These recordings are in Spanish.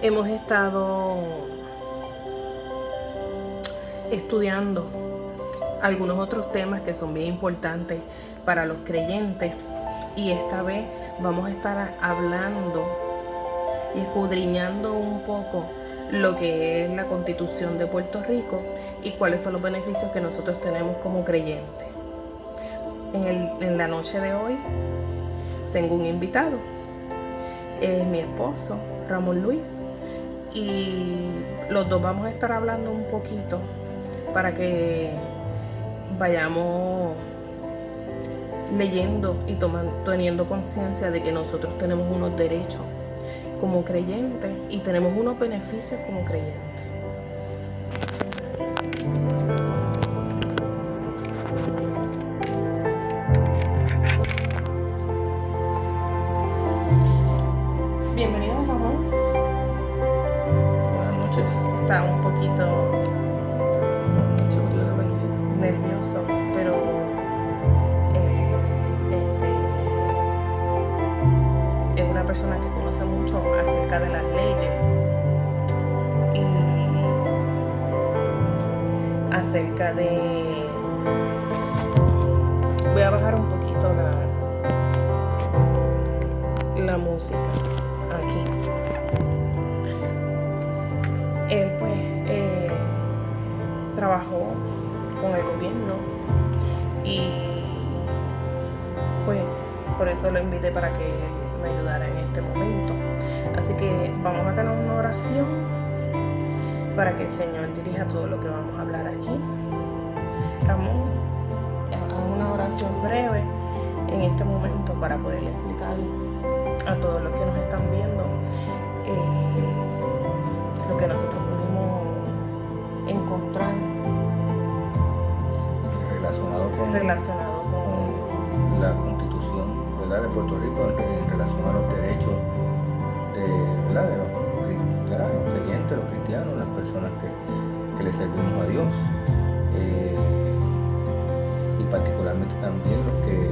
Hemos estado estudiando algunos otros temas que son bien importantes para los creyentes, y esta vez vamos a estar hablando y escudriñando un poco lo que es la Constitución de Puerto Rico y cuáles son los beneficios que nosotros tenemos como creyentes. En la noche de hoy tengo un invitado, es mi esposo, Ramón Luis, y los dos vamos a estar hablando un poquito para que vayamos leyendo y teniendo conciencia de que nosotros tenemos unos derechos como creyentes y tenemos unos beneficios como creyentes. Bienvenido, Ramón. Buenas noches. Está un poquito Buenas noches, Dios le bendiga. nervioso, pero es una persona que conoce mucho acerca de las leyes y acerca de... Voy a bajar un poquito la música aquí. Él pues trabajó con el gobierno y pues por eso lo invité para que él me ayudara en este momento. Así que vamos a tener una oración para que el Señor dirija todo lo que vamos a hablar aquí. Ramón, haz una oración breve en este momento para poder explicar a todos los que nos están viendo lo que nosotros pudimos encontrar relacionado con la Constitución, ¿verdad?, de Puerto Rico, en relación a los derechos ¿verdad?, de los creyentes, los cristianos, las personas que le servimos a Dios, y particularmente también los que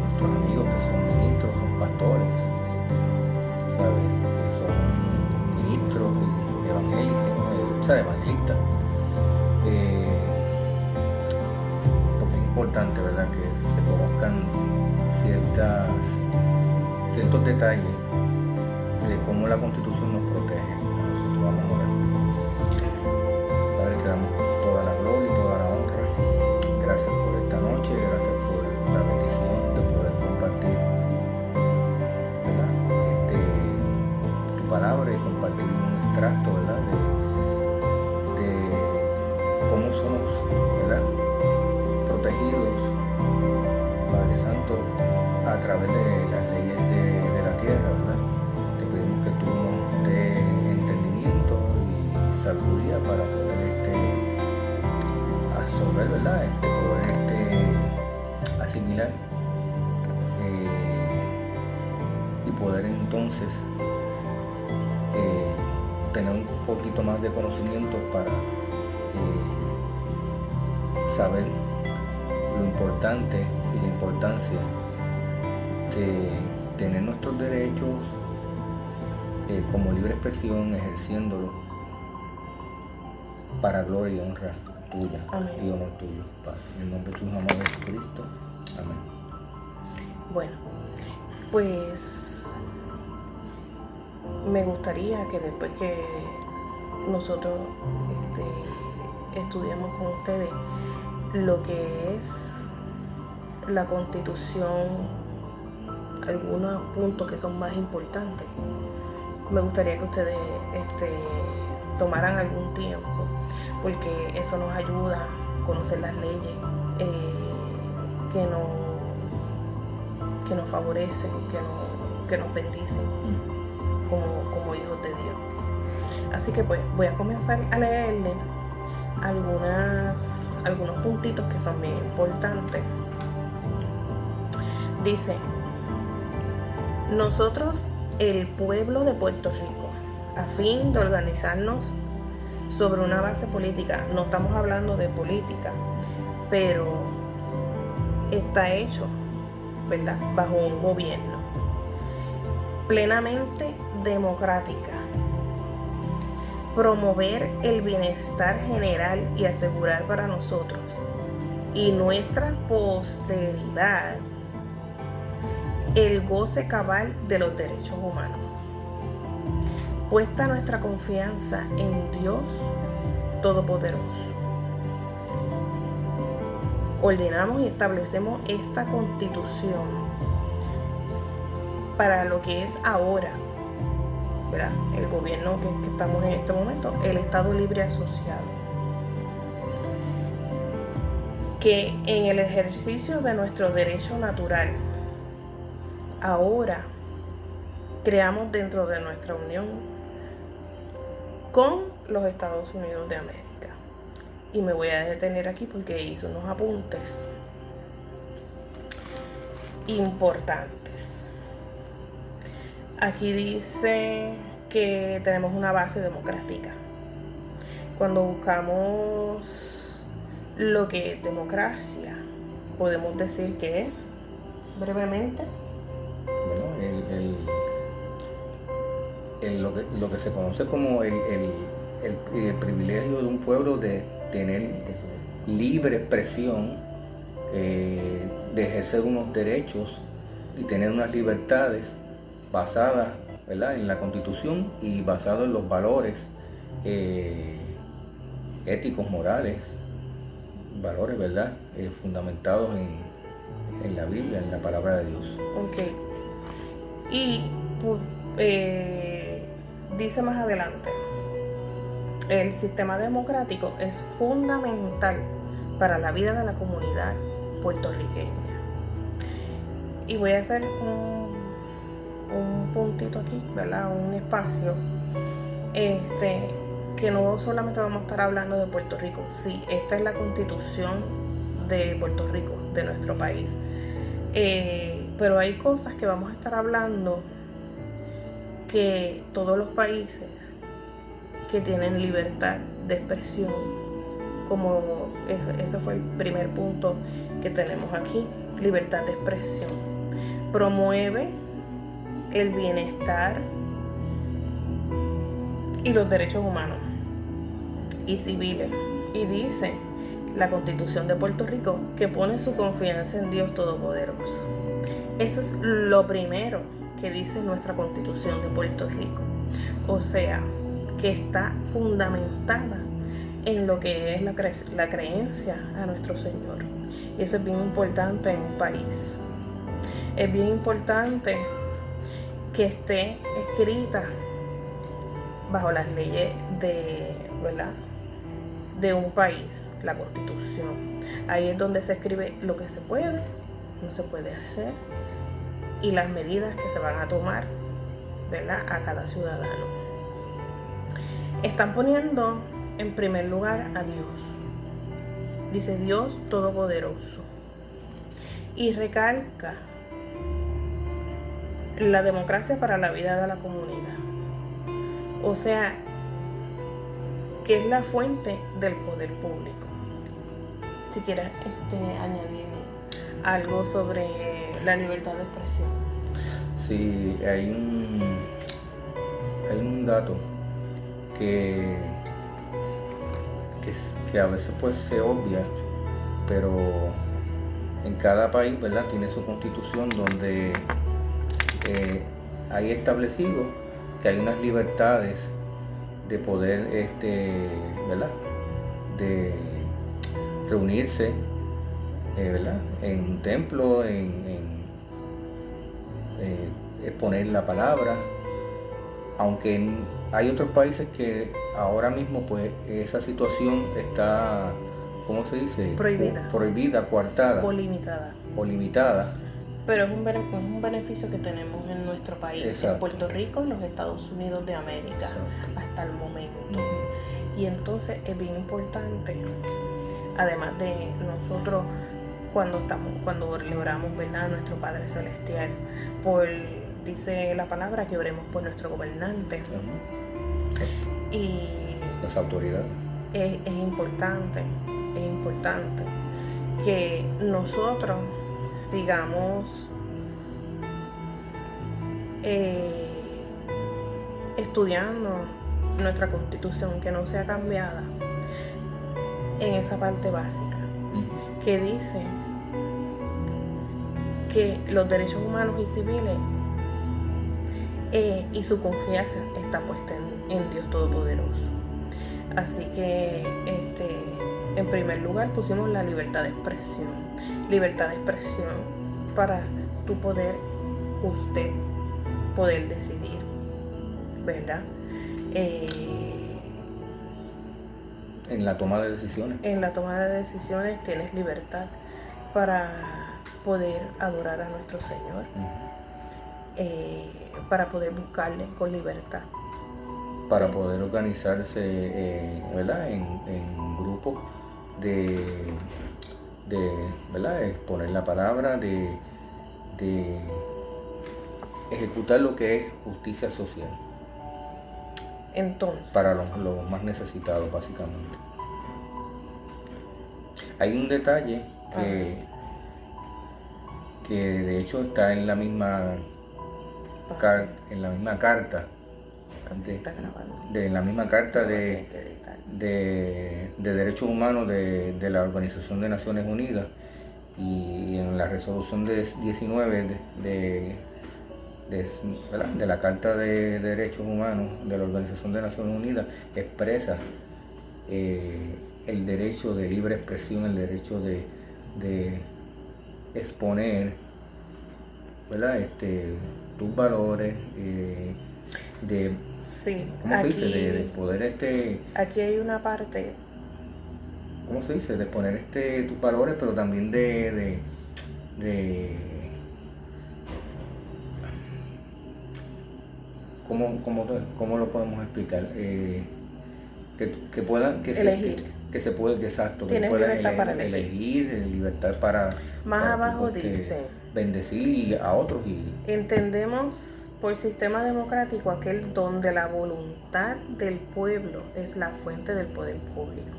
nuestros amigos que son ministros, son pastores, ¿sabes? Son ministros y evangélicos, evangelistas, porque es importante, ¿verdad?, que se conozcan ciertos detalles de cómo la Constitución nos protege. Nosotros vamos a orar. Padre, te damos toda la gloria y toda la honra. Gracias por esta noche, gracias por la bendición de poder compartir, ¿verdad?, tu palabra y compartir un extracto, ¿verdad?, de cómo somos, ¿verdad?, protegidos, Padre Santo, a través de las leyes de la tierra, ¿verdad? Te pedimos que tú nos des entendimiento y sabiduría para poder absorber, ¿verdad?, poder asimilar, y poder entonces tener un poquito más de conocimiento para saber lo importante y la importancia de tener nuestros derechos como libre expresión, ejerciéndolo para gloria y honra tuya. Amén. Y honor tuyo, Padre. En el nombre de tu amado Jesucristo. Amén. Bueno, pues me gustaría que después que nosotros estudiemos con ustedes lo que es la Constitución, algunos puntos que son más importantes, me gustaría que ustedes tomaran algún tiempo, porque eso nos ayuda a conocer las leyes que nos favorecen, que nos bendicen como hijos de Dios. Así que pues voy a comenzar a leerle algunos puntitos que son bien importantes. Dice: nosotros, el pueblo de Puerto Rico, a fin de organizarnos sobre una base política, no estamos hablando de política, pero está hecho, ¿verdad?, bajo un gobierno plenamente democrática, promover el bienestar general y asegurar para nosotros y nuestra posteridad el goce cabal de los derechos humanos. Puesta nuestra confianza en Dios Todopoderoso, ordenamos y establecemos esta Constitución para lo que es ahora, ¿verdad?, el gobierno que estamos en este momento, el Estado Libre Asociado, que en el ejercicio de nuestro derecho natural, ahora creamos dentro de nuestra unión con los Estados Unidos de América. Y me voy a detener aquí porque hice unos apuntes importantes. Aquí dice que tenemos una base democrática. Cuando buscamos lo que es democracia, podemos decir que es, brevemente, lo que se conoce como el privilegio de un pueblo de tener libre expresión, de ejercer unos derechos y tener unas libertades basadas, ¿verdad?, en la Constitución y basadas en los valores éticos, morales, valores, ¿verdad?, fundamentados en la Biblia, en la palabra de Dios. Ok. Y dice más adelante, el sistema democrático es fundamental para la vida de la comunidad puertorriqueña. Y voy a hacer un puntito aquí, ¿verdad?, un espacio, que no solamente vamos a estar hablando de Puerto Rico. Sí, esta es la Constitución de Puerto Rico, de nuestro país. Pero hay cosas que vamos a estar hablando que todos los países que tienen libertad de expresión, como ese fue el primer punto que tenemos aquí, libertad de expresión, promueve el bienestar y los derechos humanos y civiles. Y dice la Constitución de Puerto Rico que pone su confianza en Dios Todopoderoso. Eso es lo primero que dice nuestra Constitución de Puerto Rico. O sea, que está fundamentada en lo que es la creencia a nuestro Señor. Y eso es bien importante en un país. Es bien importante que esté escrita bajo las leyes ¿verdad?, de un país, la Constitución. Ahí es donde se escribe lo que se puede, no se puede hacer y las medidas que se van a tomar, ¿verdad?, a cada ciudadano. Están poniendo en primer lugar a Dios. Dice Dios Todopoderoso. Y recalca la democracia para la vida de la comunidad. O sea, que es la fuente del poder público. Si quieres añadir algo sobre la libertad de expresión. Sí, hay un dato que a veces pues se obvia, pero en cada país, ¿verdad?, tiene su constitución donde hay establecido que hay unas libertades de poder, ¿verdad?, de reunirse, ¿verdad?, en un templo, exponer la palabra, aunque hay otros países que ahora mismo pues esa situación está, ¿cómo se dice?, prohibida, coartada o limitada. Pero es un beneficio que tenemos en nuestro país. Exacto. En Puerto Rico y los Estados Unidos de América. Exacto. Hasta el momento. Uh-huh. Y entonces es bien importante, además de nosotros cuando le oramos, ¿verdad?, a nuestro Padre Celestial, dice la palabra que oremos por nuestro gobernante. Uh-huh. Y las autoridades. Es importante que nosotros sigamos estudiando nuestra Constitución, que no sea cambiada en esa parte básica, que dice que los derechos humanos y civiles y su confianza está puesta en Dios Todopoderoso. Así que en primer lugar pusimos la libertad de expresión. Libertad de expresión para tu poder, usted poder decidir, ¿verdad? En la toma de decisiones. En la toma de decisiones tienes libertad para poder adorar a nuestro Señor, para poder buscarle con libertad. Para poder organizarse, ¿verdad? En grupos de ¿verdad? Exponer la palabra, de ejecutar lo que es justicia social. Entonces, para los más necesitados, básicamente. Hay un detalle que de hecho está en la misma carta de derechos humanos de la Organización de Naciones Unidas, y en la resolución de 19 de la Carta de Derechos Humanos de la Organización de Naciones Unidas expresa el derecho de libre expresión, el derecho de exponer, ¿verdad? Tus valores, ¿cómo se dice? De poder aquí hay una parte, ¿cómo se dice? De exponer tus valores, pero también de ¿cómo lo podemos explicar? Que puedan elegir. Que se puede, exacto, que tienes puedan libertad para elegir, libertad para más para abajo dice bendecir a otros. Y entendemos por sistema democrático aquel donde la voluntad del pueblo es la fuente del poder público,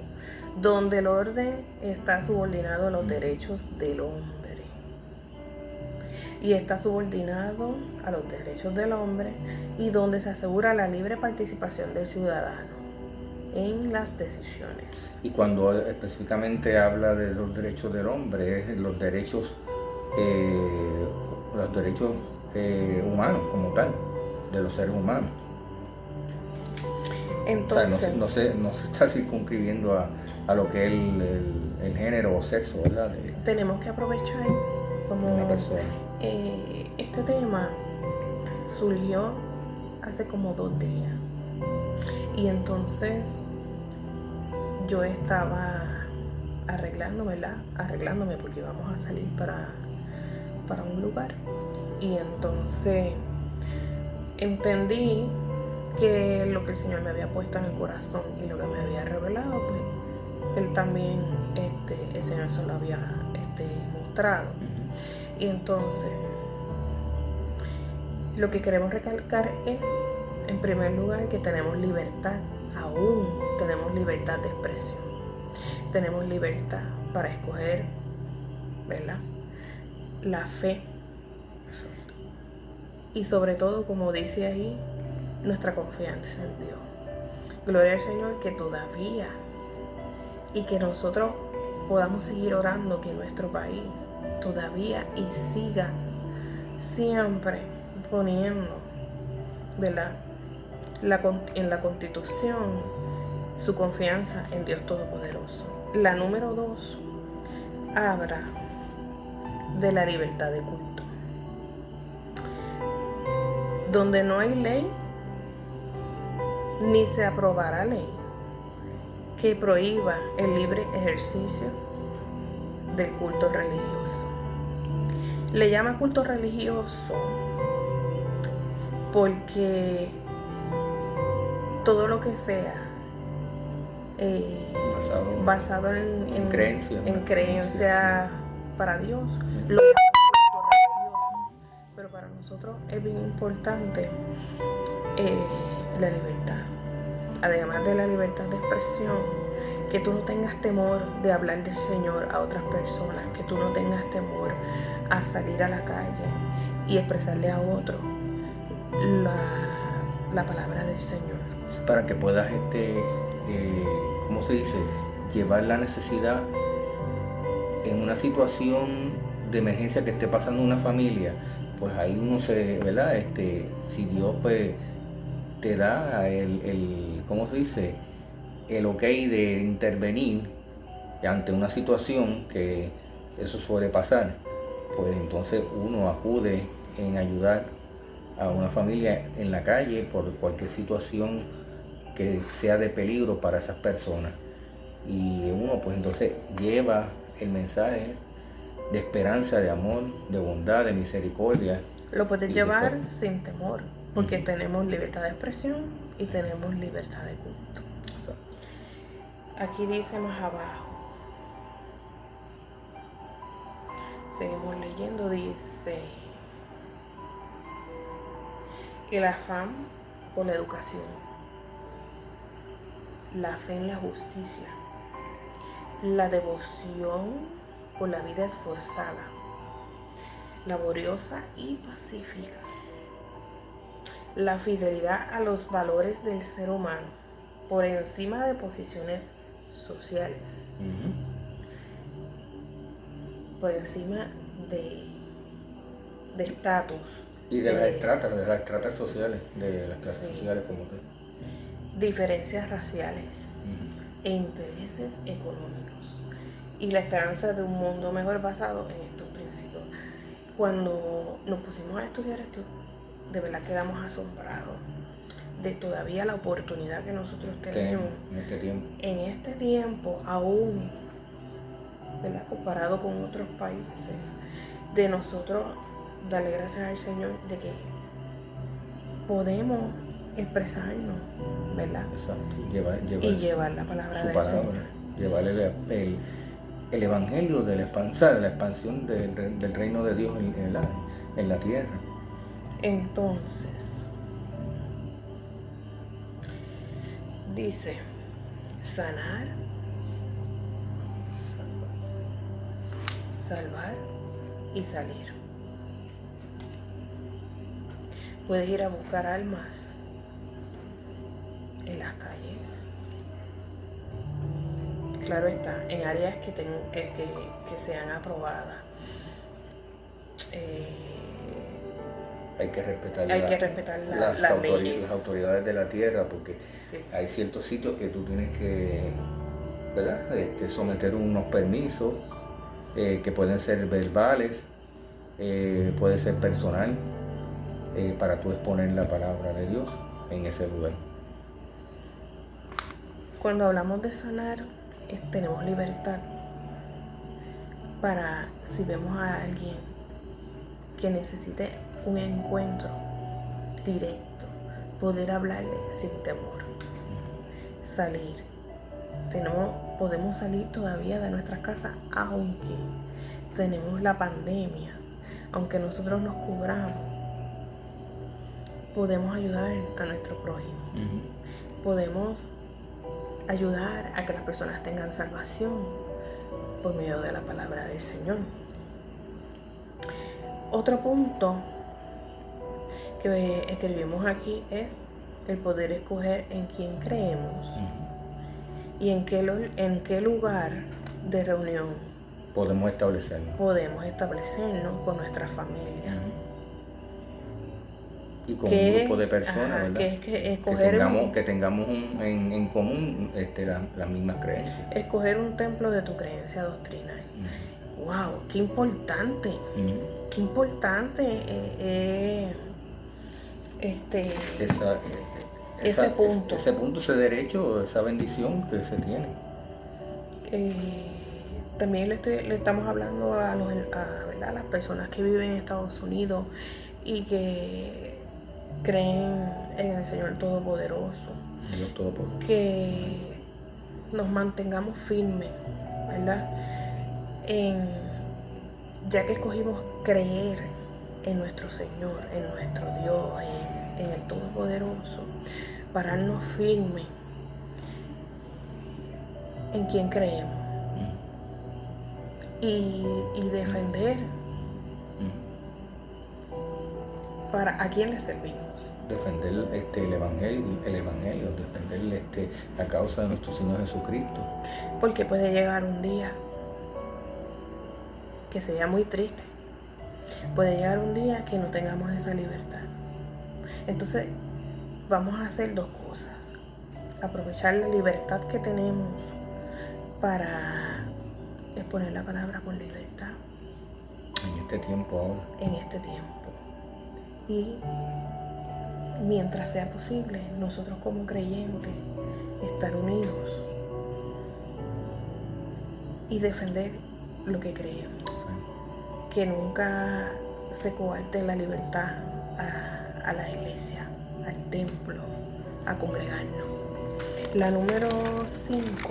donde el orden está subordinado a los derechos del hombre y está subordinado a los derechos del hombre, y donde se asegura la libre participación del ciudadano en las decisiones. Y cuando específicamente habla de los derechos del hombre, es los derechos humanos como tal, de los seres humanos. Entonces, o sea, no se está circunscribiendo a lo que es el género o sexo, ¿verdad? Tenemos que aprovechar como una persona. Este tema surgió hace como 2 días, y entonces yo estaba arreglándome porque íbamos a salir para un lugar, y entonces entendí que lo que el Señor me había puesto en el corazón y lo que me había revelado, pues Él también, el Señor se lo había mostrado. Y entonces lo que queremos recalcar es, en primer lugar, que tenemos libertad, aún tenemos libertad de expresión, tenemos libertad para escoger, ¿verdad?, la fe, y sobre todo, como dice ahí, nuestra confianza en Dios. Gloria al Señor, que todavía, y que nosotros podamos seguir orando, que nuestro país todavía y siga siempre poniendo, ¿verdad?, en la Constitución su confianza en Dios Todopoderoso. La número 2 habla de la libertad de culto. Donde no hay ley, ni se aprobará ley que prohíba el libre ejercicio del culto religioso. Le llama culto religioso porque todo lo que sea basado en creencia para Dios, lo llama culto religioso. Pero para nosotros es bien importante la libertad. Además de la libertad de expresión, que tú no tengas temor de hablar del Señor a otras personas, que tú no tengas temor a salir a la calle y expresarle a otro la palabra del Señor. Para que puedas, ¿cómo se dice? Llevar la necesidad en una situación de emergencia que esté pasando una familia, pues ahí uno ¿verdad? Si Dios pues te da ¿cómo se dice? El ok de intervenir ante una situación que eso suele pasar, pues entonces uno acude en ayudar a una familia en la calle por cualquier situación que sea de peligro para esas personas. Y uno pues entonces lleva el mensaje de esperanza, de amor, de bondad, de misericordia. Lo puedes llevar sin temor, porque tenemos libertad de expresión y tenemos libertad de culto. Aquí dice más abajo, seguimos leyendo, dice, el afán por la educación, la fe en la justicia, la devoción por la vida esforzada, laboriosa y pacífica, la fidelidad a los valores del ser humano por encima de posiciones sociales, por encima de estatus. Y de las estratas sociales, de las clases sociales como que. Diferencias raciales e intereses económicos. Y la esperanza de un mundo mejor basado en estos principios. Cuando nos pusimos a estudiar esto, de verdad quedamos asombrados de todavía la oportunidad que nosotros tenemos en este tiempo, aún, ¿verdad? Comparado con otros países, de nosotros darle gracias al Señor de que podemos expresarnos, ¿verdad? Exacto. Y llevar la palabra del Señor. Llevar el evangelio de la expansión del reino de Dios en la tierra. Entonces, dice, sanar, salvar y salir. Puedes ir a buscar almas en las calles. Claro está, en áreas que sean aprobadas. Hay que respetar las autoridades de la tierra, porque sí. Hay ciertos sitios que tú tienes que, ¿verdad? Someter unos permisos que pueden ser verbales, puede ser personal, para tú exponer la palabra de Dios en ese lugar. Cuando hablamos de sanar, tenemos libertad para, si vemos a alguien que necesite un encuentro directo, poder hablarle sin temor, salir. Podemos salir todavía de nuestras casas, aunque tenemos la pandemia, aunque nosotros nos cubramos, podemos ayudar a nuestro prójimo. Podemos ayudar a que las personas tengan salvación por medio de la palabra del Señor. Otro punto que escribimos aquí es el poder escoger en quién creemos y en qué lugar de reunión podemos establecernos con nuestra familia. Y con un grupo de personas, ¿verdad? Que tengamos en común las mismas creencias. Escoger un templo de tu creencia doctrinal. ¡Wow! ¡Qué importante! ¡Qué importante! Ese punto. Ese punto, ese derecho, esa bendición que se tiene. También le estamos hablando a las personas que viven en Estados Unidos y que creen en el Señor Todopoderoso. Dios Todopoderoso. Que nos mantengamos firmes, ¿verdad? Ya que escogimos creer en nuestro Señor, en nuestro Dios, en el Todopoderoso, pararnos firmes en quien creemos y defender a quién le servimos. defender el evangelio, defender la causa de nuestro Señor Jesucristo. Porque puede llegar un día que sería muy triste. Puede llegar un día que no tengamos esa libertad. Entonces, vamos a hacer dos cosas. Aprovechar la libertad que tenemos para exponer la palabra con libertad. En este tiempo ahora. En este tiempo. Y mientras sea posible, nosotros como creyentes, estar unidos y defender lo que creemos. Sí. Que nunca se coarte la libertad a la iglesia, al templo, a congregarnos. La número 5.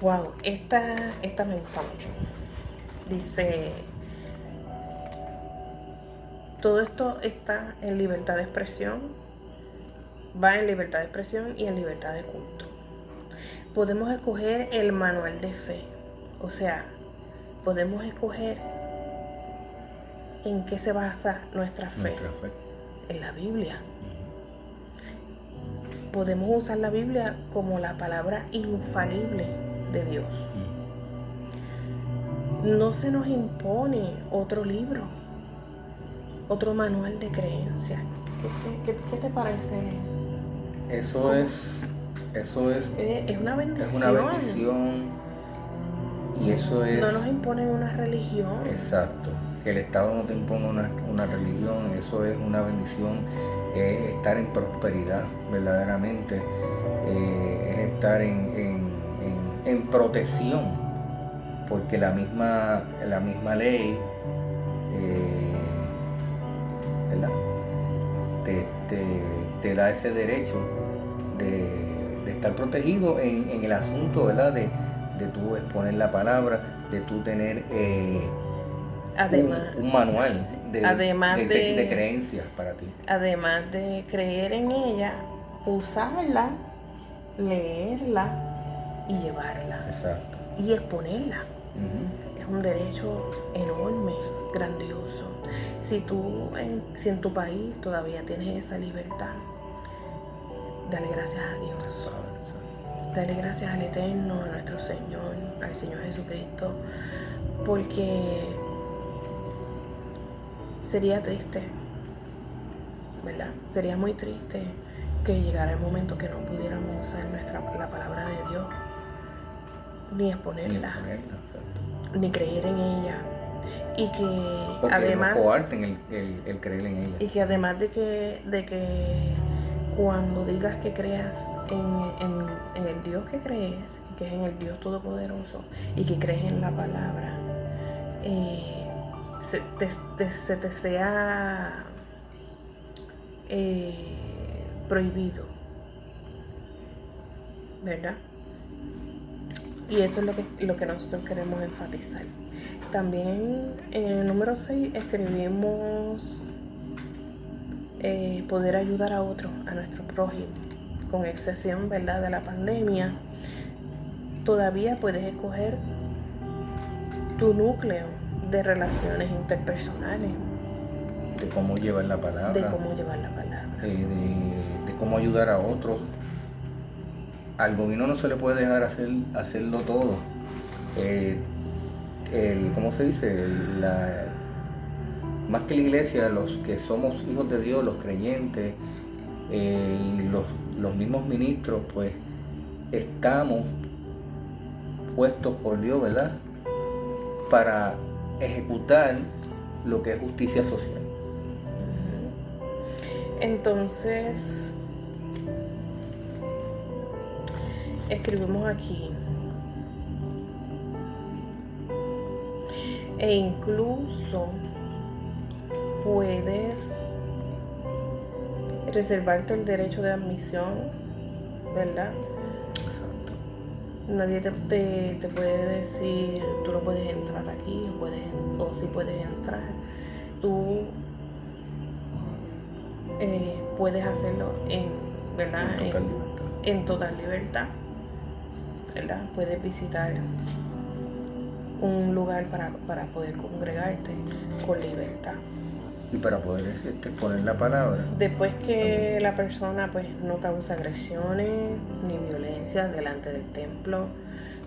Wow, esta me gusta mucho. Dice, todo esto está en libertad de expresión, va en libertad de expresión y en libertad de culto. Podemos escoger el manual de fe, o sea, podemos escoger en qué se basa nuestra fe. En la Biblia. Podemos usar la Biblia como la palabra infalible de Dios. No se nos impone otro libro, otro manual de creencias. ¿Qué te parece? Eso es una bendición. Es una bendición. Y eso es... No nos imponen una religión. Exacto. Que el Estado no te imponga una religión, eso es una bendición. Es estar en prosperidad, verdaderamente. Es estar en protección. Porque la misma ley ¿verdad? Te da ese derecho de estar protegido en el asunto, ¿verdad? De tú exponer la palabra, de tú tener además, un manual de creencias para ti. Además de creer en ella, usarla, leerla y llevarla. Exacto. Y exponerla. Uh-huh. Es un derecho enorme, grandioso. Si en tu país todavía tienes esa libertad, dale gracias a Dios. Dale gracias al Eterno, a nuestro Señor, al Señor Jesucristo, porque sería triste, ¿verdad? Sería muy triste que llegara el momento que no pudiéramos usar la palabra de Dios, ni exponerla, ni creer en ella. Y que porque además no coarten el creer en ella. Y que además de que cuando digas que creas en el Dios que crees, que es en el Dios Todopoderoso, y que crees en la palabra, se te sea prohibido, ¿verdad? Y eso es lo que nosotros queremos enfatizar. También en el número 6 escribimos poder ayudar a otros, a nuestro prójimo, con excepción, ¿verdad?, de la pandemia. Todavía puedes escoger tu núcleo de relaciones interpersonales. De cómo llevar la palabra. De cómo llevar la palabra. De cómo ayudar a otros. Al gobierno no se le puede dejar hacerlo todo. ¿Cómo se dice? Más que la iglesia, los que somos hijos de Dios, los creyentes y los mismos ministros, pues estamos puestos por Dios, ¿verdad?, para ejecutar lo que es justicia social. Entonces, escribimos aquí, e incluso puedes reservarte el derecho de admisión, ¿verdad? Exacto. Nadie te puede decir, tú no puedes entrar aquí, o sí puedes entrar. Tú puedes hacerlo ¿verdad? En total libertad, ¿verdad? Puedes visitar un lugar para poder congregarte con libertad. Y para poder poner la palabra. Después que la persona pues no causa agresiones ni violencia delante del templo,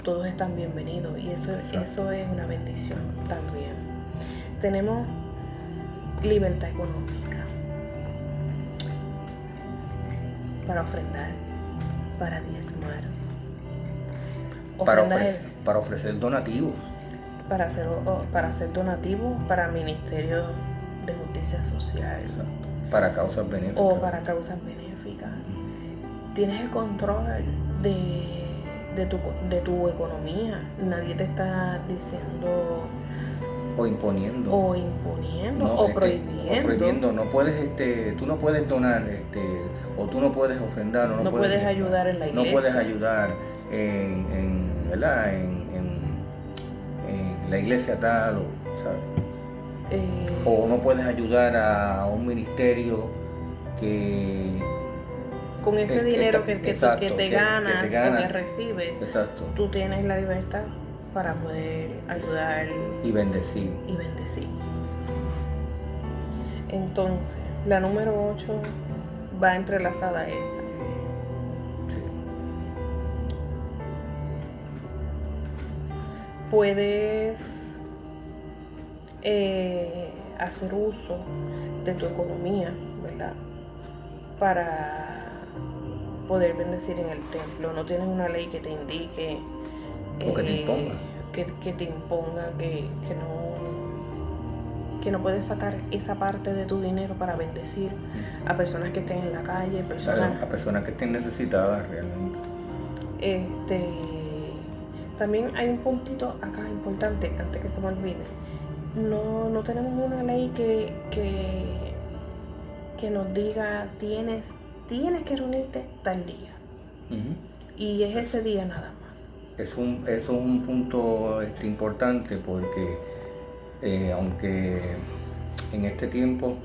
todos están bienvenidos y eso es una bendición también. Tenemos libertad económica para ofrendar, para diezmar, para ofrecer donativos, para hacer donativos para ministerio de justicia social. Exacto. Para causas benéficas. O para causas benéficas. Tienes el control de tu economía. Nadie te está diciendo o imponiendo o prohibiendo. No puedes tú no puedes donar o tú no puedes ofrendar, no puedes ayudar en la iglesia. No puedes ayudar en la iglesia tal, ¿sabes? O no puedes ayudar a un ministerio que con ese dinero que te ganas o que recibes. Exacto. Tú tienes la libertad para poder ayudar y bendecir. Entonces, la número 8 va entrelazada a esa. Sí. Puedes hacer uso de tu economía, ¿verdad? Para poder bendecir en el templo. No tienes una ley que te indique o que te imponga que te imponga que no puedes sacar esa parte de tu dinero para bendecir a personas que estén en la calle, a personas que estén necesitadas realmente. También hay un puntito acá importante, antes que se me olvide. No tenemos una ley que nos diga tienes que reunirte tal día. Y es ese día nada más. Eso es un punto importante porque aunque en este tiempo,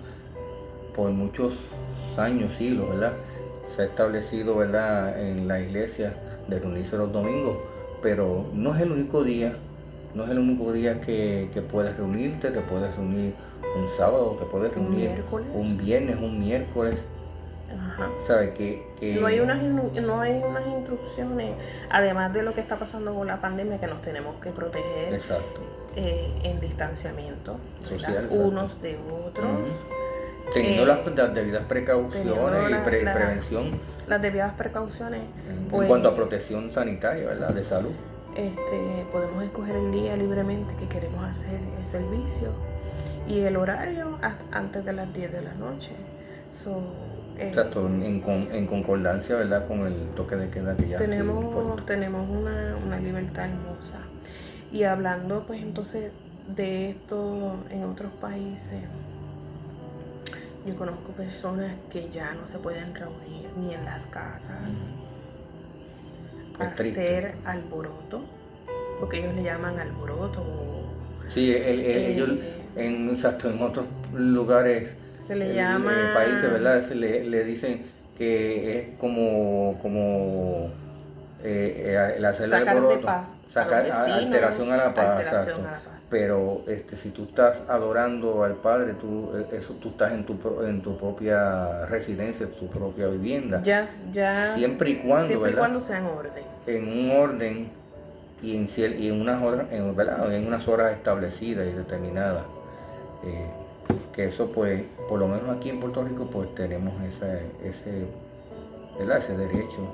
por muchos años, siglos, ¿verdad?, se ha establecido, ¿verdad?, en la iglesia de reunirse los domingos, pero no es el único día que puedes reunirte. Te puedes reunir un sábado, te puedes reunir un viernes, un miércoles. Ajá. ¿Sabes? Que no hay unas instrucciones, además de lo que está pasando con la pandemia, que nos tenemos que proteger. Exacto. En distanciamiento social, unos de otros. Teniendo las debidas precauciones y prevención. Las debidas precauciones. En cuanto a protección sanitaria, ¿verdad?, de salud. Podemos escoger el día libremente que queremos hacer el servicio y el horario antes de las 10 de la noche. Exacto, en concordancia, ¿verdad?, con el toque de queda que ya tenemos una libertad hermosa. Y hablando pues entonces de esto en otros países, yo conozco personas que ya no se pueden reunir ni en las casas a hacer alboroto, porque ellos le llaman alboroto. Sí, ellos en otros lugares, se le llama países, ¿verdad?, le dicen que es como el hacer el alboroto, sacar alteración a la paz. Pero si tú estás adorando al Padre, tú estás en tu propia residencia, tu propia vivienda. Ya siempre y cuando sea en orden. En un orden y en unas horas establecidas y determinadas. Que eso, pues, por lo menos aquí en Puerto Rico, pues tenemos ese derecho.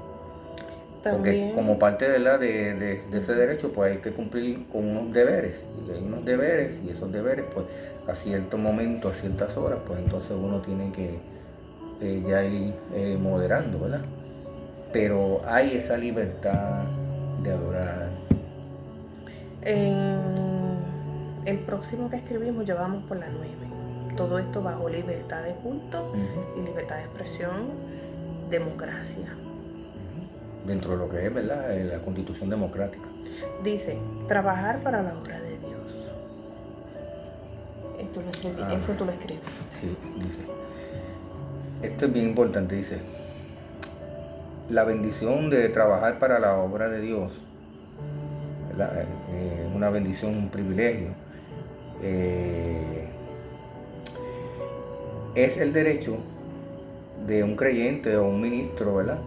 También, porque como parte de ese derecho, pues hay que cumplir con unos deberes. Y hay unos deberes, y esos deberes, pues a cierto momento, a ciertas horas, pues entonces uno tiene que ya ir moderando, ¿verdad? Pero hay esa libertad de adorar. El próximo que escribimos ya vamos por la 9. Todo esto bajo libertad de culto y libertad de expresión, democracia. Dentro de lo que es, ¿verdad?, la Constitución democrática. Dice, trabajar para la obra de Dios. Eso tú lo escribes. Sí, dice. Esto es bien importante, dice. La bendición de trabajar para la obra de Dios ¿verdad? Una bendición, un privilegio. Es el derecho de un creyente o un ministro, ¿verdad?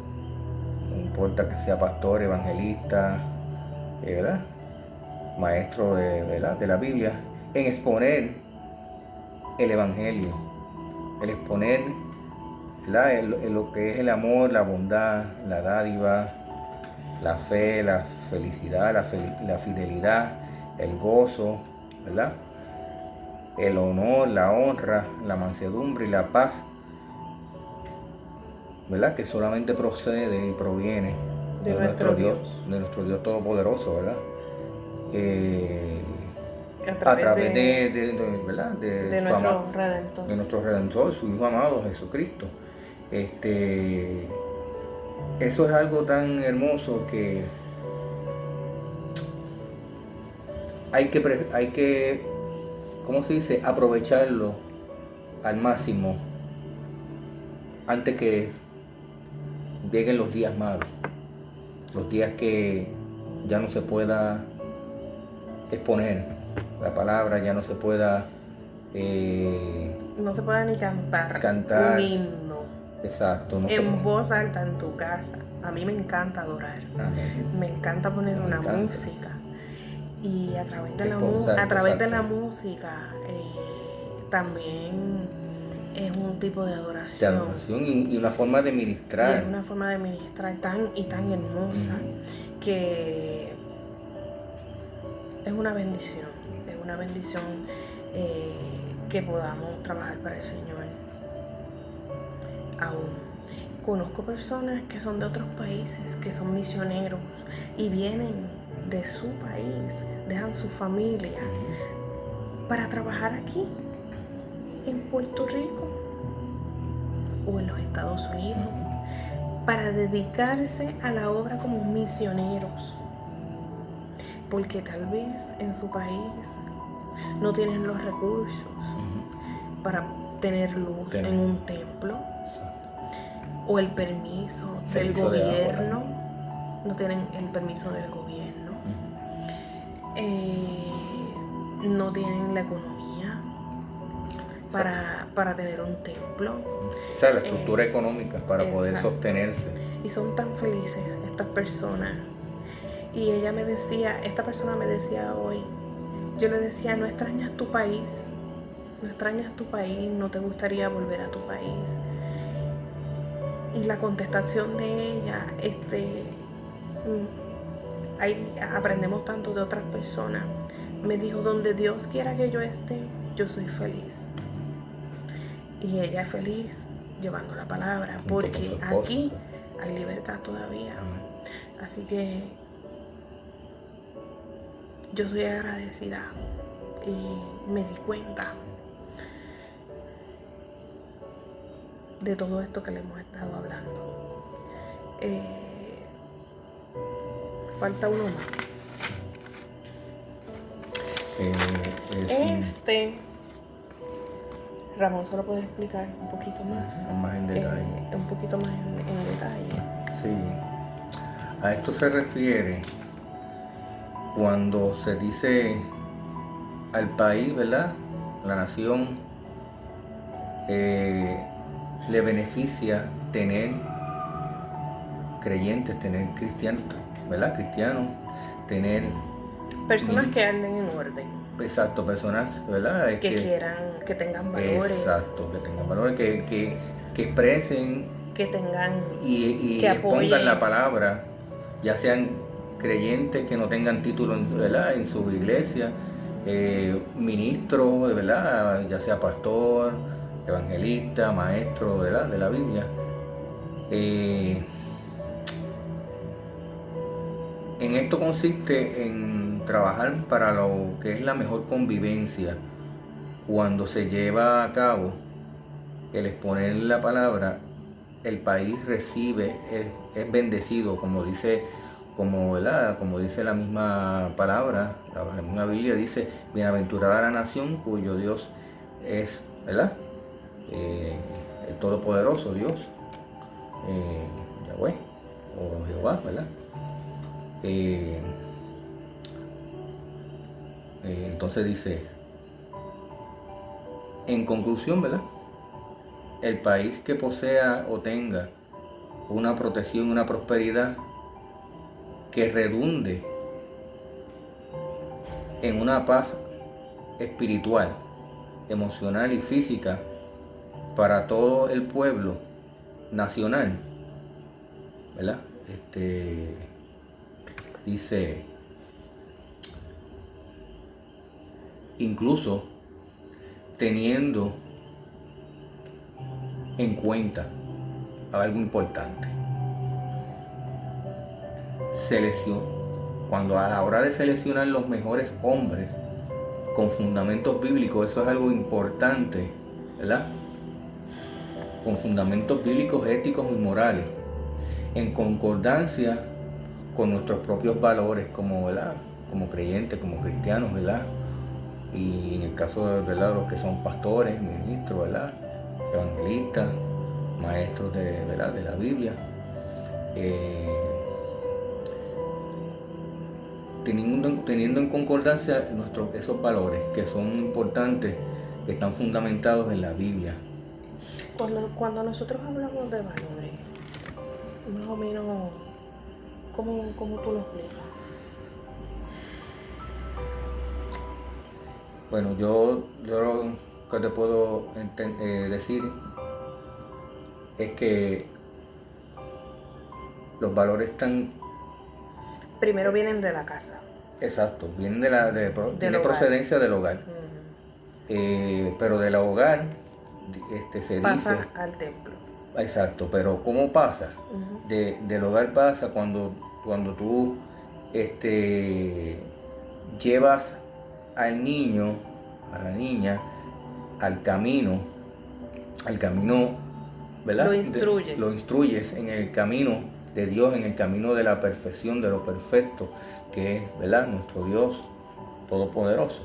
No importa que sea pastor, evangelista, ¿verdad? Maestro ¿verdad? De la Biblia, en exponer el evangelio, el exponer, ¿verdad? Lo que es el amor, la bondad, la dádiva, la fe, la felicidad, la fidelidad, el gozo, ¿verdad? El honor, la honra, la mansedumbre y la paz, ¿verdad? Que solamente procede y proviene de nuestro Dios, de nuestro Dios Todopoderoso, ¿verdad? a través ¿verdad? de nuestro Redentor. De nuestro Redentor, su Hijo amado, Jesucristo. Eso es algo tan hermoso que hay que, ¿cómo se dice? Aprovecharlo al máximo antes que lleguen los días malos, los días que ya no se pueda exponer la palabra, ya no se pueda no se puede ni cantar un himno. Exacto, en voz alta en tu casa. A mí me encanta adorar. Amén. Me encanta poner una música. Y a través de la música también es un tipo de adoración. Y una forma de ministrar. Y es una forma de ministrar tan hermosa que es una bendición. Es una bendición que podamos trabajar para el Señor. Aún conozco personas que son de otros países, que son misioneros y vienen de su país, dejan su familia para trabajar aquí, en Puerto Rico o en los Estados Unidos, para dedicarse a la obra como misioneros, porque tal vez en su país no tienen los recursos para tener luz en un templo, o el permiso del gobierno, no tienen el permiso del gobierno, no tienen la economía para tener un templo. O sea, la estructura económica para poder sostenerse. Y son tan felices estas personas. Y esta persona me decía hoy, yo le decía, ¿no extrañas tu país? ¿No extrañas tu país? ¿No te gustaría volver a tu país? Y la contestación de ella, aprendemos tanto de otras personas. Me dijo, donde Dios quiera que yo esté, yo soy feliz. Y ella es feliz llevando la palabra, porque aquí hay libertad todavía. Así que yo soy agradecida y me di cuenta de todo esto que le hemos estado hablando. Falta uno más. Ramón se lo puede explicar un poquito más. Más en detalle. Un poquito más en detalle. Sí. A esto se refiere cuando se dice al país, ¿verdad? La nación le beneficia tener creyentes, tener cristianos, ¿verdad? Cristianos, tener personas que anden en orden. Exacto, personas, ¿verdad? Que tengan valores. Exacto, que tengan valores, que expresen, que tengan y que expongan la palabra, ya sean creyentes que no tengan título, ¿verdad? En su iglesia, ministro, ¿verdad? Ya sea pastor, evangelista, maestro, ¿verdad? De la Biblia. En esto consiste en trabajar para lo que es la mejor convivencia. Cuando se lleva a cabo el exponer la palabra, el país recibe, es bendecido, ¿verdad? Como dice la misma palabra, la misma Biblia dice, bienaventurada la nación cuyo Dios es, ¿verdad? El Todopoderoso Dios, Yahweh o Jehová, ¿verdad? entonces dice, en conclusión, ¿verdad? El país que posea o tenga una protección, una prosperidad que redunde en una paz espiritual, emocional y física para todo el pueblo nacional, ¿verdad? Dice, incluso teniendo en cuenta algo importante, cuando a la hora de seleccionar los mejores hombres con fundamentos bíblicos, eso es algo importante, ¿verdad? Con fundamentos bíblicos, éticos y morales, en concordancia con nuestros propios valores como, ¿verdad? Como creyentes, como cristianos, ¿verdad? Y en el caso de, ¿verdad?, los que son pastores, ministros, ¿verdad?, evangelistas, maestros de, ¿verdad?, de la Biblia, teniendo en concordancia esos valores que son importantes, que están fundamentados en la Biblia. Cuando nosotros hablamos de valores, más o menos, ¿cómo tú lo explicas? Bueno, yo lo que te puedo decir es que los valores están... Primero vienen de la casa. Exacto, vienen tiene hogar. Procedencia del hogar. Pero del hogar se pasa dice... al templo. Exacto, pero ¿cómo pasa? Del hogar pasa cuando tú llevas al niño, a la niña, al camino, ¿verdad? Lo instruyes en el camino de Dios, en el camino de la perfección, de lo perfecto, que es, ¿verdad?, nuestro Dios todopoderoso.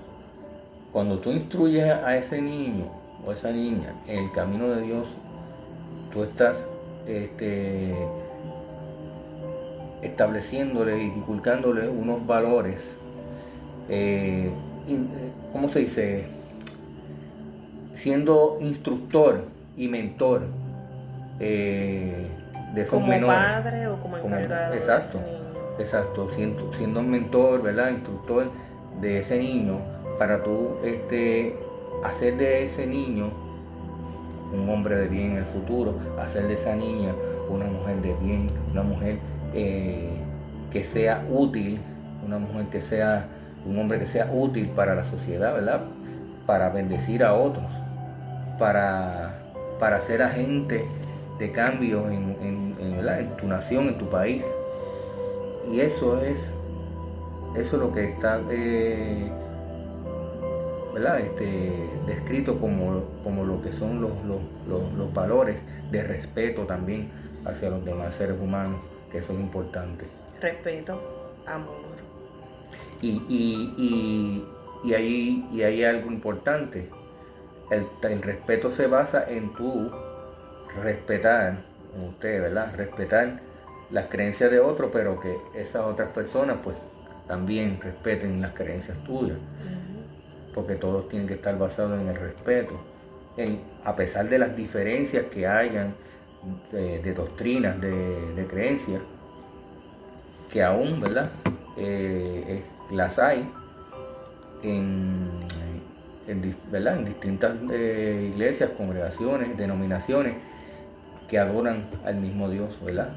Cuando tú instruyes a ese niño o esa niña en el camino de Dios, tú estás estableciéndole, inculcándole unos valores, ¿cómo se dice? Siendo instructor y mentor de esos como menores. Como padre o como encargado. Exacto, de ese niño. Exacto, siendo un mentor, ¿verdad?, instructor de ese niño, para tú hacer de ese niño un hombre de bien en el futuro, hacer de esa niña una mujer de bien, una mujer que sea útil, una mujer que sea, un hombre que sea útil para la sociedad, ¿verdad?, para bendecir a otros, para ser agente de cambio en tu nación, en tu país. Y eso es lo que está ¿verdad?, descrito como lo que son los valores de respeto también hacia los demás seres humanos, que eso es importante. Respeto, amor. Y hay algo importante. El respeto se basa en tú respetar, en usted, ¿verdad?, respetar las creencias de otros, pero que esas otras personas pues también respeten las creencias tuyas. Porque todos tienen que estar basados en el respeto, a pesar de las diferencias que hayan de doctrinas, de creencias, que aún, ¿verdad?, las hay ¿verdad?, en distintas iglesias, congregaciones, denominaciones que adoran al mismo Dios, ¿verdad?,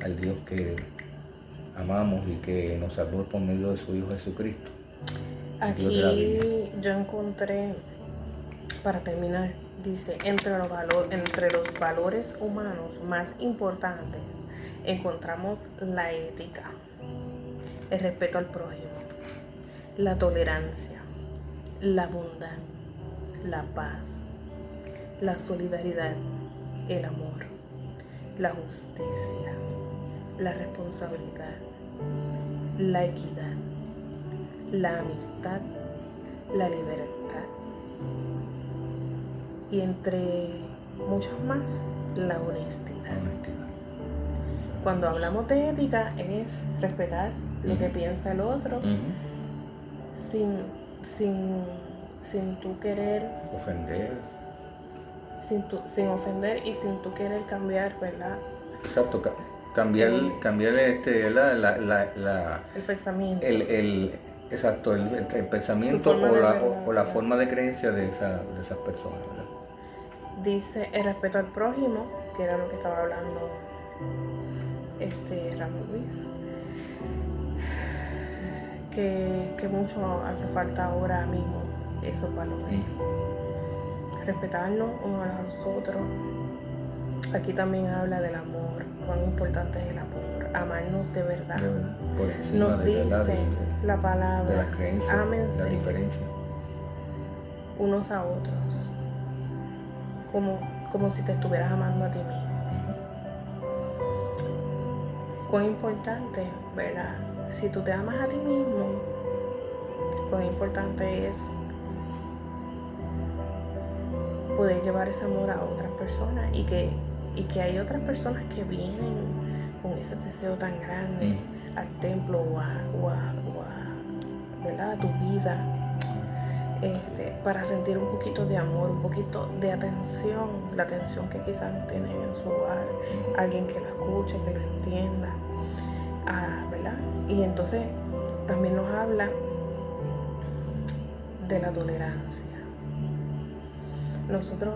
al Dios que amamos y que nos salvó por medio de su Hijo Jesucristo. Aquí yo encontré, para terminar, dice, entre los valores humanos más importantes encontramos la ética, el respeto al prójimo, la tolerancia, la bondad, la paz, la solidaridad, el amor, la justicia, la responsabilidad, la equidad, la amistad, la libertad y, entre muchas más, la honestidad. Cuando hablamos de ética es respetar lo que piensa el otro, sin tú querer ofender. Sin ofender y sin tú querer cambiar, ¿verdad? Exacto, cambiar ¿verdad? El pensamiento. Exacto, el pensamiento o la forma de creencia de esas personas, ¿verdad? Dice el respeto al prójimo, que era lo que estaba hablando Ramón Luis, que mucho hace falta ahora mismo esos valores. Respetarnos unos a los otros. Aquí también habla del amor, cuán importante es el amor, amarnos de verdad. Por encima nos de dice verdad, la palabra, de las creencias, ámense la diferencia, unos a otros, como si te estuvieras amando a ti mismo. Cuán importante, ¿verdad? Si tú te amas a ti mismo, cuán importante es poder llevar ese amor a otras personas y que hay otras personas que vienen con ese deseo tan grande al templo o a ¿verdad? A tu vida, para sentir un poquito de amor, un poquito de atención, la atención que quizás no tienen en su hogar, alguien que lo escuche, que lo entienda, ¿verdad? Y entonces también nos habla de la tolerancia. Nosotros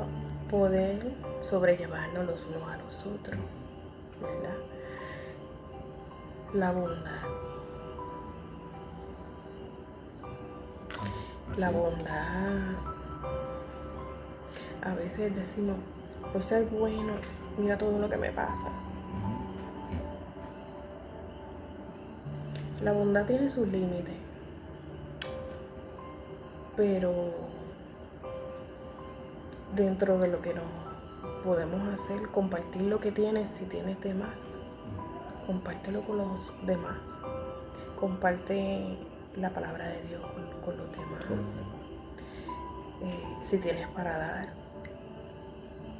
poder sobrellevarnos los unos a los otros, ¿verdad? La bondad. La bondad. A veces decimos, por ser bueno, mira todo lo que me pasa. La bondad tiene sus límites, pero dentro de lo que nos podemos hacer, compartir lo que tienes, si tienes de más, compártelo con los demás, comparte la palabra de Dios con los demás. Si tienes para dar,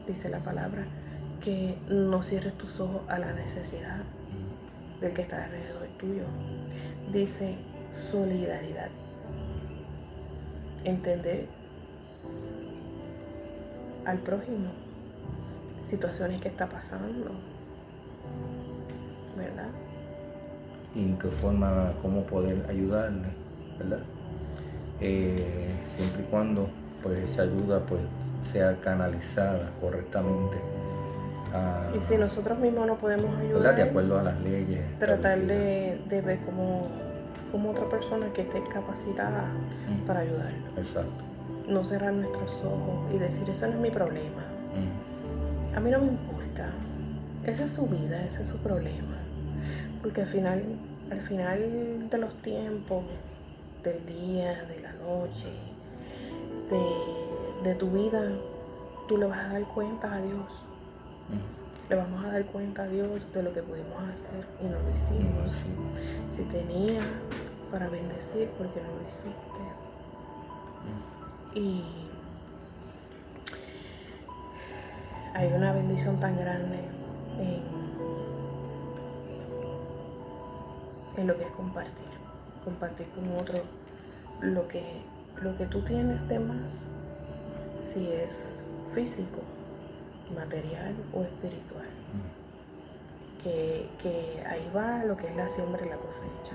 dice la palabra, que no cierres tus ojos a la necesidad del que está alrededor tuyo. Dice solidaridad, entender al prójimo, situaciones que está pasando, ¿verdad? Y en qué forma, cómo poder ayudarle, ¿verdad? Siempre y cuando pues esa ayuda pues sea canalizada correctamente. Y si nosotros mismos no podemos ayudar, ¿verdad? De acuerdo a las leyes, tratar de ver como otra persona que esté capacitada para ayudarlo. Exacto. No cerrar nuestros ojos y decir, eso no es mi problema. A mí no me importa. Esa es su vida, ese es su problema. Porque al final de los tiempos, del día, de la noche, de tu vida, tú le vas a dar cuenta a Dios. Le vamos a dar cuenta a Dios de lo que pudimos hacer y no lo hicimos. Si tenía para bendecir, porque no lo hiciste. Y hay una bendición tan grande en lo que es compartir con otro lo que tú tienes de más, si es físico, material o espiritual. Que ahí va lo que es la siembra y la cosecha.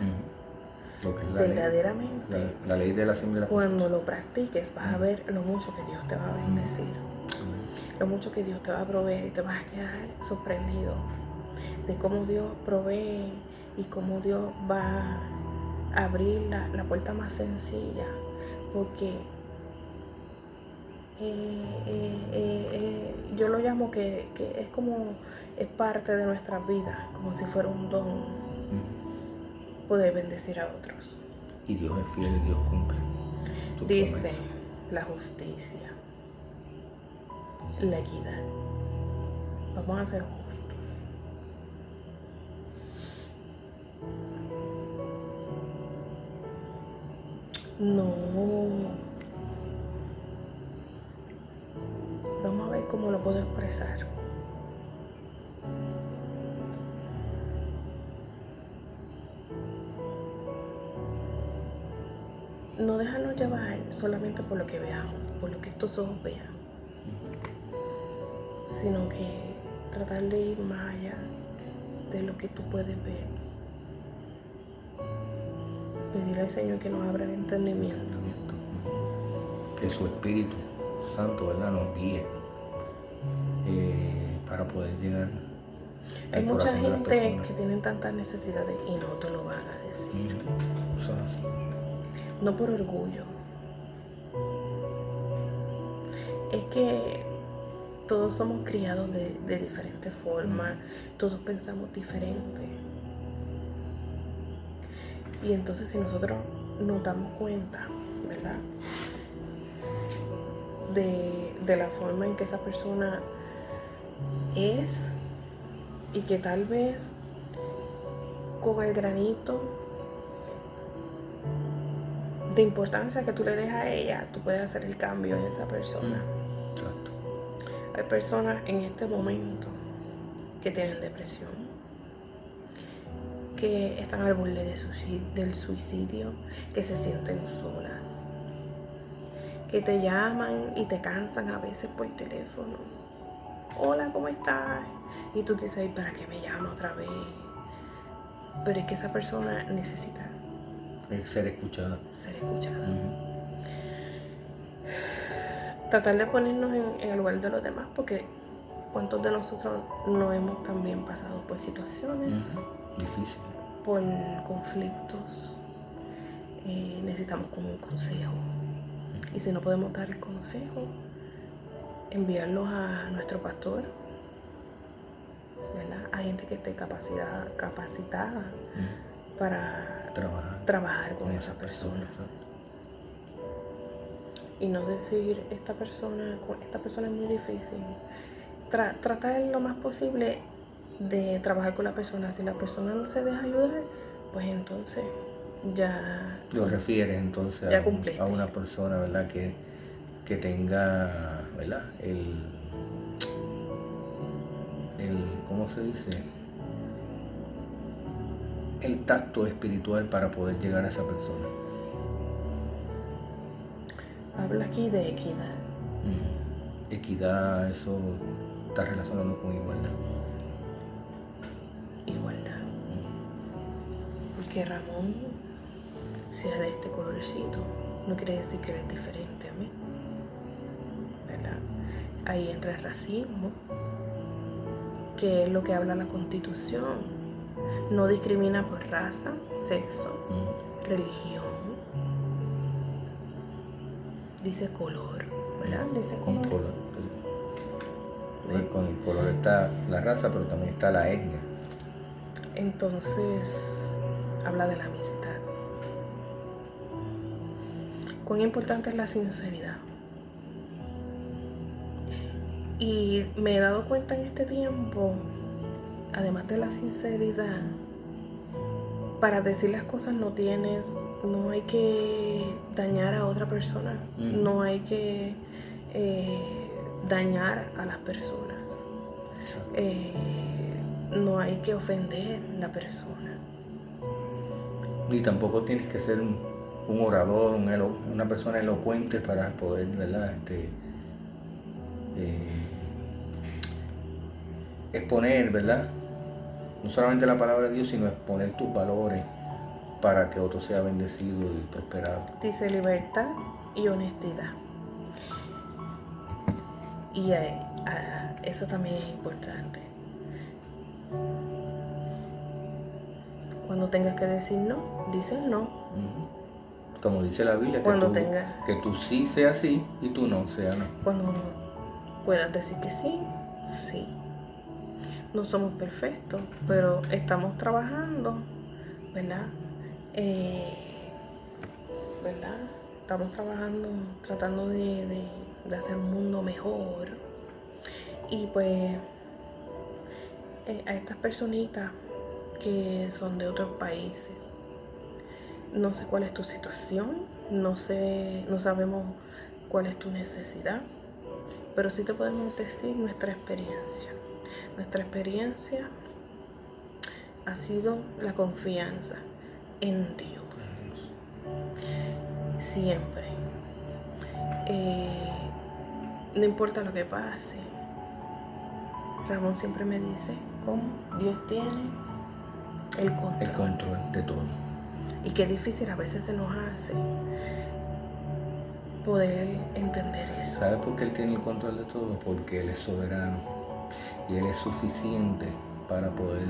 Lo que es verdaderamente la ley de la siembra y la cosecha. Cuando lo practiques vas a ver lo mucho que Dios te va a bendecir, lo mucho que Dios te va a proveer, y te vas a quedar sorprendido de cómo Dios provee y cómo Dios va a abrir la puerta más sencilla, porque yo lo llamo que es parte de nuestras vidas, como si fuera un don, poder bendecir a otros. Y Dios es fiel y Dios cumple. Dice la justicia, la equidad. Vamos a ser justos. No. Vamos a ver cómo lo puedo expresar. no dejarnos llevar solamente por lo que veamos, por lo que estos ojos vean, sino que tratar de ir más allá de lo que tú puedes ver. Pedirle al Señor que nos abra el entendimiento. Que su Espíritu Santo, ¿verdad?, nos guíe para poder llegar. Hay mucha gente que tiene tantas necesidades y no te lo van a decir. Son así. No por orgullo. Es que todos somos criados de diferentes formas, todos pensamos diferente. Y entonces si nosotros nos damos cuenta, ¿verdad?, de la forma en que esa persona es, y que tal vez con el granito de importancia que tú le des a ella, tú puedes hacer el cambio en esa persona. Exacto. Hay personas en este momento que tienen depresión, que están al borde del suicidio, que se sienten solas, que te llaman y te cansan a veces por teléfono. Hola, ¿cómo estás? Y tú dices, ay, ¿para qué me llama otra vez? Pero es que esa persona necesita Ser escuchada. Tratar de ponernos en el lugar de los demás, porque ¿cuántos de nosotros no hemos también pasado por situaciones difíciles, por conflictos? Necesitamos como un consejo. Y si no podemos dar el consejo, enviarlos a nuestro pastor, ¿verdad? A gente que esté capacitada para trabajar con esa persona. Y no decir, esta persona es muy difícil. Tratar lo más posible de trabajar con la persona. Si la persona no se deja ayudar, pues entonces ya lo refieres entonces ya a una persona, ¿verdad?, que tenga, ¿verdad?, el ¿cómo se dice?, el tacto espiritual para poder llegar a esa persona. Habla aquí de equidad. Equidad, eso está relacionado con igualdad. Igualdad. Porque Ramón sea de este colorcito, no quiere decir que él es diferente a mí, ¿verdad? Ahí entra el racismo, que es lo que habla la Constitución. No discrimina por raza, sexo, religión. Dice color, ¿verdad? Dice color. Con el color está la raza, pero también está la etnia. Entonces, habla de la amistad. Cuán importante es la sinceridad. Y me he dado cuenta en este tiempo, además de la sinceridad, para decir las cosas no hay que dañar a otra persona, no hay que dañar a las personas, no hay que ofender a la persona. Y tampoco tienes que ser un orador, una persona elocuente para poder, ¿verdad?, exponer, ¿verdad?, no solamente la palabra de Dios, sino exponer tus valores para que otro sea bendecido y prosperado. Dice libertad y honestidad. Y eso también es importante. Cuando tengas que decir no, dices no. Como dice la Biblia, que tú sí sea sí y tú no sea no. Cuando puedas decir que sí, sí. No somos perfectos, pero estamos trabajando, ¿verdad? ¿Verdad? Estamos trabajando, tratando de hacer un mundo mejor. Y pues a estas personitas que son de otros países, no sé cuál es tu situación, no sabemos cuál es tu necesidad, pero sí te podemos decir nuestra experiencia. Nuestra experiencia ha sido la confianza en Dios. siempre, no importa lo que pase, Ramón siempre me dice cómo Dios tiene el control de todo. Y qué difícil a veces se nos hace poder entender eso. ¿Sabe por qué Él tiene el control de todo? Porque Él es soberano y Él es suficiente para poder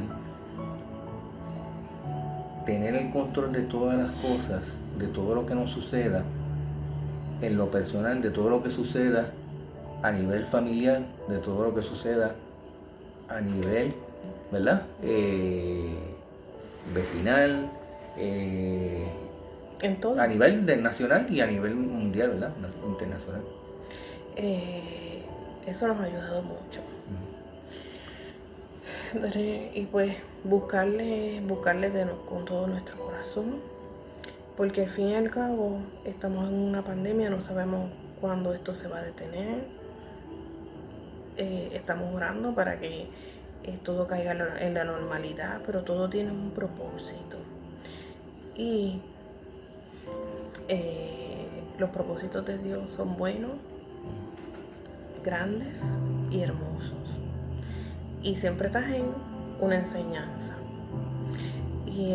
tener el control de todas las cosas, de todo lo que nos suceda, en lo personal, de todo lo que suceda a nivel familiar, de todo lo que suceda a nivel, ¿verdad? Vecinal, en todo. A nivel nacional y a nivel mundial, ¿verdad? Internacional. Eso nos ha ayudado mucho. Y pues buscarle con todo nuestro corazón, porque al fin y al cabo estamos en una pandemia, no sabemos cuándo esto se va a detener. Estamos orando para que todo caiga en la normalidad, pero todo tiene un propósito. Y los propósitos de Dios son buenos, grandes y hermosos. Y siempre traen una enseñanza. Y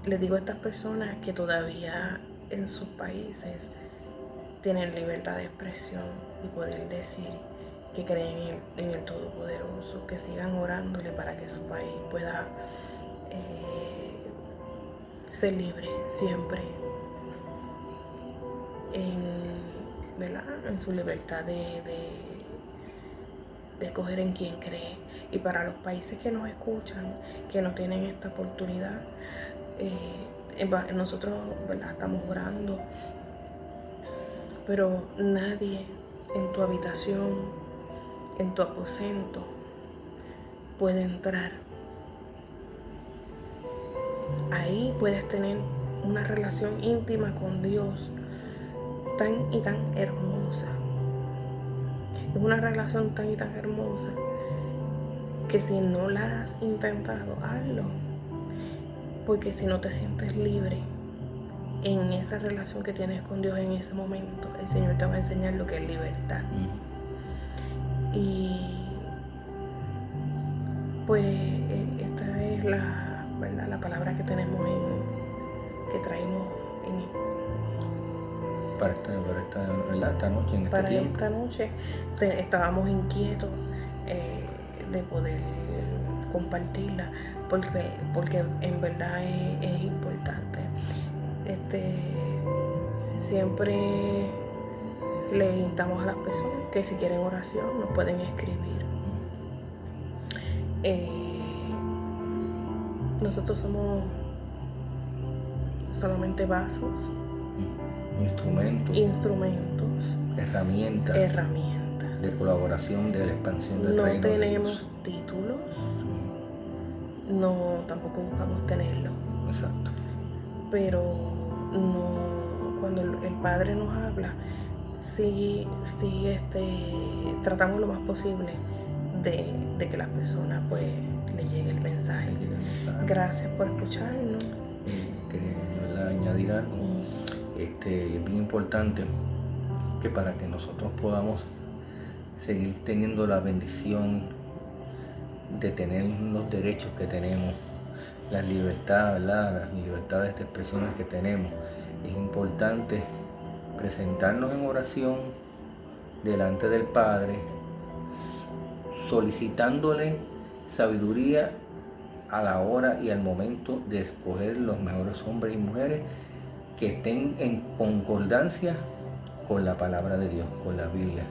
les digo a estas personas que todavía en sus países tienen libertad de expresión y poder decir que creen en el Todopoderoso, que sigan orándole para que su país pueda ser libre siempre en su libertad de escoger en quién cree. Y para los países que nos escuchan, que no tienen esta oportunidad, nosotros, ¿verdad?, estamos orando, pero nadie en tu habitación, en tu aposento, puede entrar. Ahí puedes tener una relación íntima con Dios tan y tan hermosa. Es una relación tan y tan hermosa que si no la has intentado, hazlo. Porque si no te sientes libre en esa relación que tienes con Dios en ese momento, el Señor te va a enseñar lo que es libertad. Y pues esta es la palabra que tenemos que traemos para esta noche, en para este tiempo. Esta noche estábamos inquietos de poder compartirla, porque en verdad es importante. Siempre le invitamos a las personas que si quieren oración nos pueden escribir. Nosotros somos solamente vasos, instrumentos, herramientas de colaboración, de la expansión del reino. No tenemos títulos, no, tampoco buscamos tenerlo. Exacto. Pero no, cuando el Padre nos habla, sí, tratamos lo más posible de que las personas pues le llegue el mensaje. Gracias por escucharnos. Quería añadir algo. Es bien importante que para que nosotros podamos seguir teniendo la bendición de tener los derechos que tenemos, las libertades, las libertades de expresiones que tenemos, es importante presentarnos en oración delante del Padre, solicitándole sabiduría a la hora y al momento de escoger los mejores hombres y mujeres que estén en concordancia con la palabra de Dios, con la Biblia.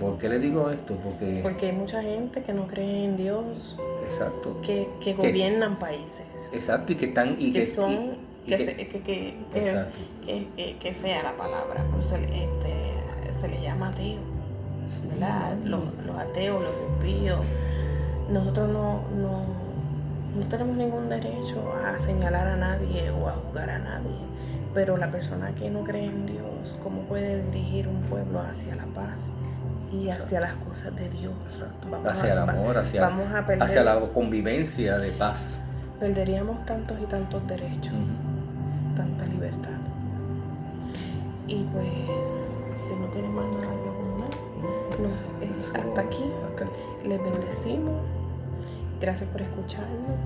¿Por qué le digo esto? Porque hay mucha gente que no cree en Dios. Exacto. Que gobiernan países. Exacto, y que están que fea la palabra, pero se le llama ateo, ¿verdad? Los ateos, los impíos. Nosotros no tenemos ningún derecho a señalar a nadie o a juzgar a nadie, pero la persona que no cree en Dios, ¿cómo puede dirigir un pueblo hacia la paz y hacia las cosas de Dios? Hacia el amor, hacia la convivencia de paz. Perderíamos tantos y tantos derechos. tanta libertad. Y pues, si no tiene más nada que abundar, hasta aquí. Les bendecimos. Gracias por escucharnos.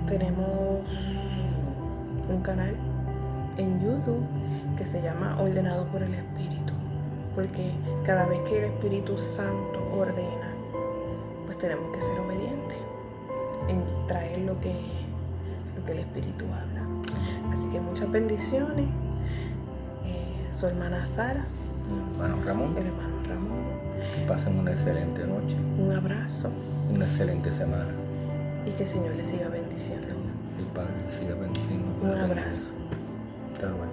Tenemos un canal en YouTube que se llama Ordenado por el Espíritu, porque cada vez que el Espíritu Santo ordena, pues tenemos que ser obedientes en traer lo que el Espíritu habla. Así que muchas bendiciones. Su hermana Sara, el hermano Ramón. Que pasen una excelente noche. Un abrazo. Una excelente semana. Y que el Señor les siga bendiciendo. El Padre siga bendiciendo. Un abrazo. Hasta luego.